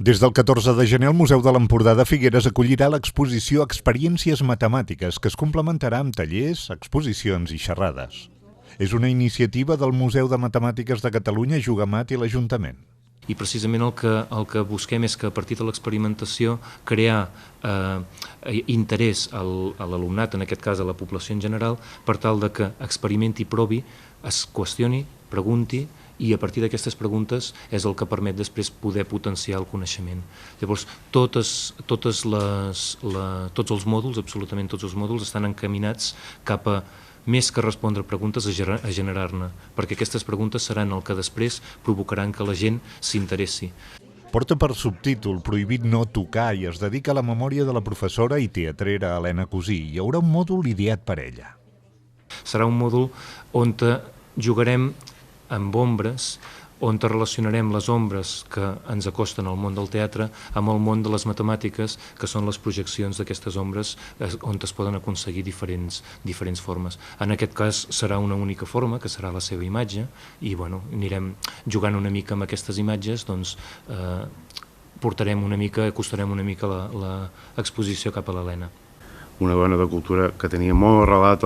Des del 14 de gener, el Museu de l'Empordà de Figueres acollirà l'exposició Experiències Matemàtiques, que es complementarà amb tallers, exposicions i xerrades. És una iniciativa del Museu de Matemàtiques de Catalunya, Jugamat i l'Ajuntament. I precisament el que busquem és que a partir de l'experimentació crear interès a l'alumnat, en aquest cas a la població en general, per tal de que experimenti, provi, es qüestioni, pregunti, i a partir d'aquestes preguntes és el que permet després poder potenciar el coneixement. Llavors, tots els mòduls, absolutament tots els mòduls, estan encaminats cap a, més que respondre preguntes, a generar-ne, perquè aquestes preguntes seran el que després provocaran que la gent s'interessi. Porta per subtítol Prohibit no tocar i es dedica a la memòria de la professora i teatrera Helena Cosí. Hi haurà un mòdul ideat per ella. Serà un mòdul on jugarem amb ombres, on relacionarem les ombres que ens acosten al món del teatre amb el món de les matemàtiques, que són les projeccions d'aquestes ombres on es poden aconseguir diferents formes. En aquest cas serà una única forma, que serà la seva imatge, i anirem jugant una mica amb aquestes imatges, doncs acostarem una mica l'exposició cap a l'Helena. Una dona de cultura que tenia molt arrelat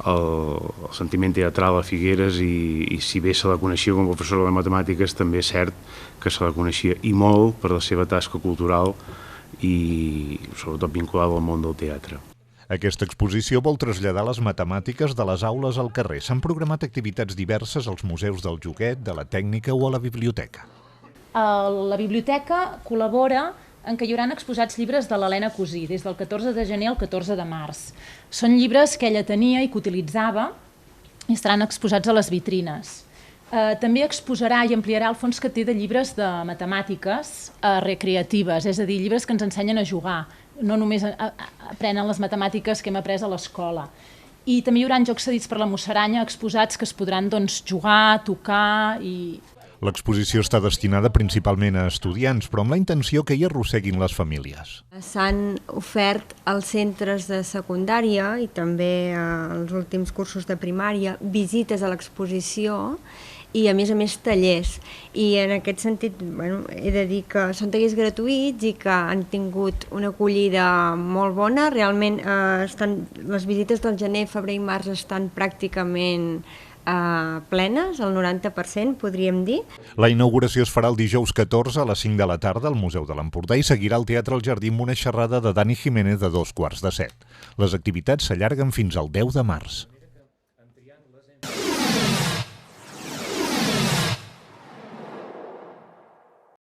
el sentiment teatral a Figueres i si bé se la coneixia com a professora de matemàtiques, també és cert que se la coneixia i molt per la seva tasca cultural i sobretot vinculada al món del teatre. Aquesta exposició vol traslladar les matemàtiques de les aules al carrer. S'han programat activitats diverses als museus del joguet, de la tècnica o a la biblioteca. La biblioteca col·labora en què hi haurà exposats llibres de l'Helena Cosí, des del 14 de gener al 14 de març. Són llibres que ella tenia i que utilitzava i estaran exposats a les vitrines. També exposarà i ampliarà el fons que té de llibres de matemàtiques recreatives, és a dir, llibres que ens ensenyen a jugar, no només aprenen les matemàtiques que hem après a l'escola. I també hi haurà jocs cedits per la Musaranya exposats que es podran jugar, tocar i... L'exposició està destinada principalment a estudiants, però amb la intenció que hi arrosseguin les famílies. S'han ofert als centres de secundària i també als últims cursos de primària visites a l'exposició i a més tallers. I en aquest sentit he de dir que són tallers gratuïts i que han tingut una acollida molt bona. Realment les visites del gener, febrer i març estan pràcticament plenes, el 90%, podríem dir. La inauguració es farà el dijous 14 a les 5 de la tarda al Museu de l'Empordà i seguirà al Teatre El Jardí amb una xerrada de Dani Jiménez de 14:15. Les activitats s'allarguen fins al 10 de març.